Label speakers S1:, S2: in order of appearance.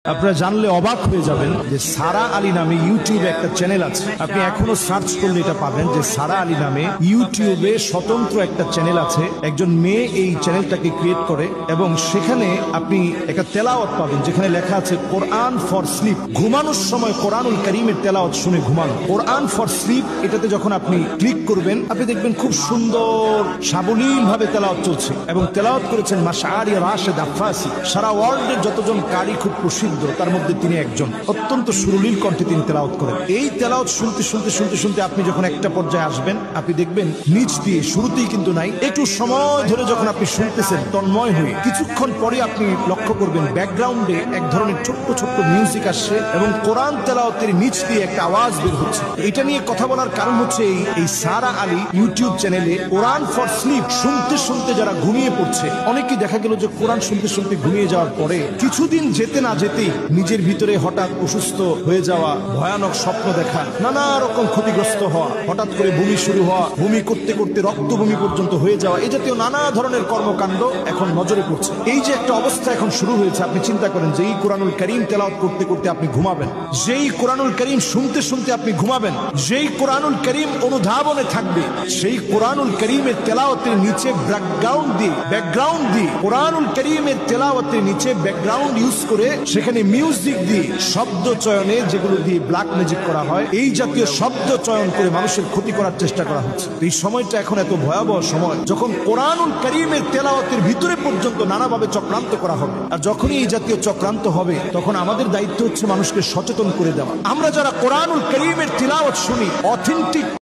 S1: আপনারা জানলে অবাক হয়ে যাবেন যে সারা আলী নামে ইউটিউবে একটা চ্যানেল আছে। আপনি এখনো সার্চ করলে এটা পাবেন যে সারা আলী নামে ইউটিউবে স্বতন্ত্র একটা চ্যানেল আছে। একজন মেয়ে এই চ্যানেলটাকে ক্রিয়েট করে এবং সেখানে আপনি একটা তেলাওয়াত পাবেন যেখানে লেখা আছে কোরআন ফর স্লিপ। ঘুমানোর সময় কোরআনুল কারীমের তেলাওয়াত শুনে ঘুমানো। কোরআন ফর স্লিপ এটাতে যখন আপনি ক্লিক করবেন আপনি দেখবেন খুব সুন্দর সাবলীল ভাবে তেলাওয়াত চলছে এবং তেলাওয়াত করেছেন মাশআরি রাশেদ আফফাসি। সারা ওয়ার্ল্ডের যতজন কারি খুব প্রসিদ্ধ তার মধ্যে তিনি একজন। অত্যন্ত সুরলীল কণ্ঠে তিনি তেলাওয়াত করেন। এই তেলাওয়াত শুনতে শুনতে শুনতে শুনতে আপনি যখন একটা পর্যায়ে আসবেন আপনি দেখবেন নিচ দিয়ে শুরুতেই কিন্তু নাই, একটু সময় ধরে যখন আপনি শুনতেছেন তন্ময় হয়ে কিছুক্ষণ পরে আপনি লক্ষ্য করবেন ব্যাকগ্রাউন্ডে এক ধরনের ছোট্ট ছোট্ট মিউজিক আসছে এবং কোরআন তেলাওয়াতের নিচ দিয়ে একটা আওয়াজ বের হচ্ছে। এটা নিয়ে কথা বলার কারণ হচ্ছে এই সারা আলী ইউটিউব চ্যানেলে কোরআন ফর স্লিপ শুনতে শুনতে যারা ঘুমিয়ে পড়ছে, অনেকেই দেখা গেল যে কোরআন শুনতে শুনতে ঘুমিয়ে যাওয়ার পরে কিছুদিন যেতে না যেতেই নিজের ভিতরে হঠাৎ অসুস্থ হয়ে যাওয়া, ভয়ানক স্বপ্ন দেখা, নানা রকম ক্ষতিগ্রস্ত হওয়া, হঠাৎ করে বমি শুরু হওয়া, বমি করতে করতে রক্ত বমি পর্যন্ত হয়ে যাওয়া, এই জাতীয় নানা ধরনের কর্মকাণ্ড এখন নজরে পড়ছে। এই যে একটা অবস্থা এখন শুরু হয়েছে, আপনি চিন্তা করেন যে এই কোরআনুল কারীম তেলাওয়াত করতে করতে আপনি ঘুমাবেন, যেই কোরআনুল কারীম শুনতে শুনতে আপনি ঘুমাবেন, যেই কোরআনুল কারীম অনুধাবনে থাকবে, সেই কোরআনুল কারীমের তেলাওয়াতের নিচে ব্যাকগ্রাউন্ড দিয়ে কোরআনুল কারীমের তেলাওয়াতের নিচে ব্যাকগ্রাউন্ড ইউজ করে সেখানে মিউজিক দিয়ে শব্দ চয়নে, যেগুলো দিয়ে ব্ল্যাক ম্যাজিক করা হয়, এই জাতীয় শব্দ চয়ন করে মানুষের ক্ষতি করার চেষ্টা করা হচ্ছে। এই সময়টা এখন এত ভয়াবহ সময় যখন কোরআনুল কারীমের তেলাওয়াতের ভিতরে পর্যন্ত নানাভাবে চক্রান্ত করা হবে। আর যখনই এই জাতীয় চক্রান্ত হবে তখন আমাদের দায়িত্ব হচ্ছে মানুষকে সচেতন করে দেওয়া। আমরা যারা কোরআনুল কারীমের তিলাওয়াত শুনি, অথেন্টিক